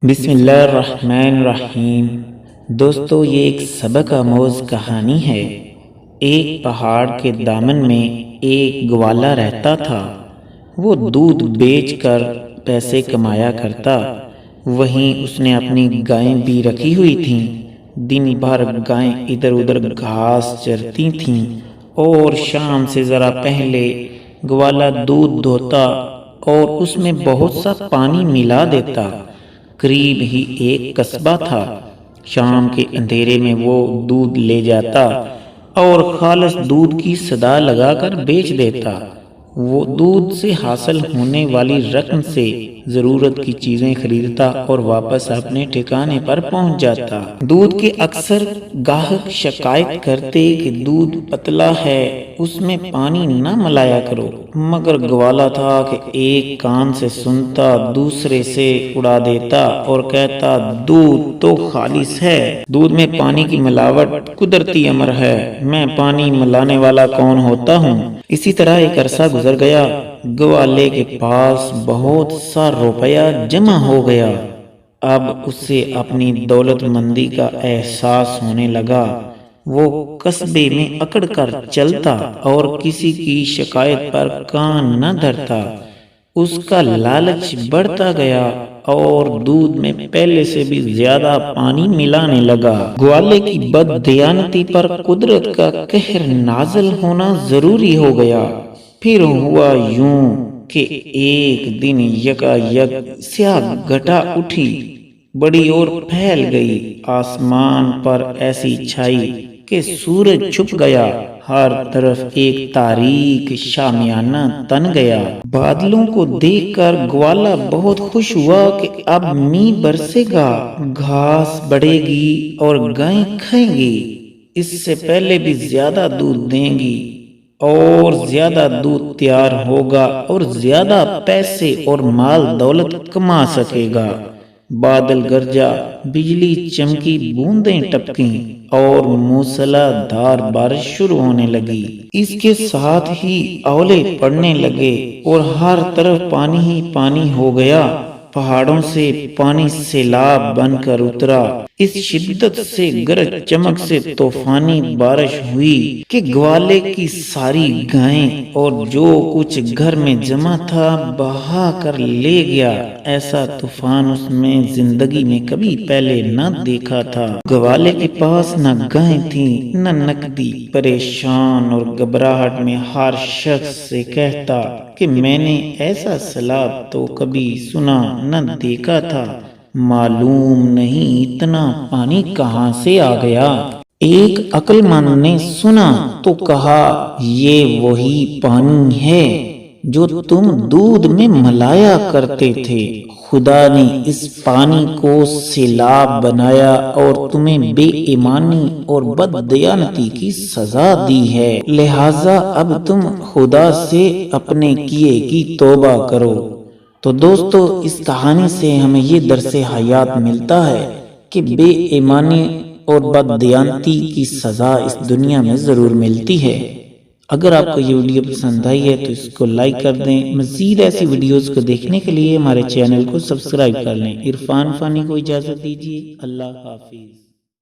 بسم اللہ الرحمن الرحیم۔ دوستو، یہ ایک سبق آموز کہانی ہے۔ ایک پہاڑ کے دامن میں ایک گوالا رہتا تھا۔ وہ دودھ بیچ کر پیسے کمایا کرتا، وہیں اس نے اپنی گائیں بھی رکھی ہوئی تھیں۔ دن بھر گائیں ادھر ادھر گھاس چرتی تھیں اور شام سے ذرا پہلے گوالا دودھ دھوتا اور اس میں بہت سا پانی ملا دیتا۔ قریب ہی ایک قصبہ تھا۔ شام کے اندھیرے میں وہ دودھ لے جاتا اور خالص دودھ کی صدا لگا کر بیچ دیتا۔ وہ دودھ سے حاصل ہونے والی رقم سے ضرورت کی چیزیں خریدتا اور واپس اپنے ٹھکانے پر پہنچ جاتا۔ دودھ کے اکثر گاہک شکایت کرتے کہ دودھ پتلا ہے، اس میں پانی نہ ملایا کرو، مگر گوالا تھا کہ ایک کان سے سنتا دوسرے سے اڑا دیتا اور کہتا دودھ تو خالص ہے، دودھ میں پانی کی ملاوٹ قدرتی امر ہے، میں پانی ملانے والا کون ہوتا ہوں۔ اسی طرح ایک عرصہ گزر گیا۔ گوالے کے پاس بہت سا روپیہ جمع ہو گیا۔ اب اسے اپنی دولت مندی کا احساس ہونے لگا۔ وہ قصبے میں اکڑ کر چلتا اور کسی کی شکایت پر کان نہ دھرتا۔ اس کا لالچ بڑھتا گیا اور دودھ میں پہلے سے بھی زیادہ پانی ملانے لگا۔ گوالے کی بددیانتی پر قدرت کا قہر نازل ہونا ضروری ہو گیا۔ پھر ہوا یوں کہ ایک دن یکا یک سیاہ گھٹا اٹھی، بڑی اور پھیل گئی۔ آسمان پر ایسی چھائی کہ سورج چھپ گیا۔ ہر طرف ایک تاریک شامیانہ تن گیا۔ بادلوں کو دیکھ کر گوالا بہت خوش ہوا کہ اب مینہ برسے گا، گھاس بڑھے گی اور گائیں کھائیں گی، اس سے پہلے بھی زیادہ دودھ دیں گی اور زیادہ دودھ تیار ہوگا اور زیادہ پیسے اور مال دولت کما سکے گا۔ بادل گرجا، بجلی چمکی، بوندیں ٹپکیں اور موسلا دھار بارش شروع ہونے لگی۔ اس کے ساتھ ہی اولے پڑنے لگے اور ہر طرف پانی ہی پانی ہو گیا۔ پہاڑوں سے پانی سیلاب بن کر اترا۔ اس شدت سے گرج چمک سے طوفانی بارش ہوئی کہ گوالے کی ساری گائیں اور جو کچھ گھر میں جمع تھا بہا کر لے گیا۔ ایسا طوفان اس میں زندگی میں کبھی پہلے نہ دیکھا تھا۔ گوالے کے پاس نہ گائیں تھیں نہ نقدی۔ پریشان اور گھبراہٹ میں ہر شخص سے کہتا کہ میں نے ایسا سیلاب تو کبھی سنا نہ دیکھا تھا، معلوم نہیں اتنا پانی کہاں سے آ گیا۔ ایک عقل مند نے سنا تو کہا یہ وہی پانی ہے جو تم دودھ میں ملایا کرتے تھے۔ خدا نے اس پانی کو سیلاب بنایا اور تمہیں بے ایمانی اور بددیانتی کی سزا دی ہے، لہٰذا اب تم خدا سے اپنے کیے کی توبہ کرو۔ تو دوستو، اس کہانی سے ہمیں یہ درس حیات ملتا ہے کہ بے ایمانی اور بددیانتی کی سزا اس دنیا میں ضرور ملتی ہے۔ اگر آپ کو یہ ویڈیو پسند آئی ہے تو اس کو لائک کر دیں۔ مزید ایسی ویڈیوز کو دیکھنے کے لیے ہمارے چینل کو سبسکرائب کر لیں۔ عرفان فانی کو اجازت دیجیے۔ اللہ حافظ۔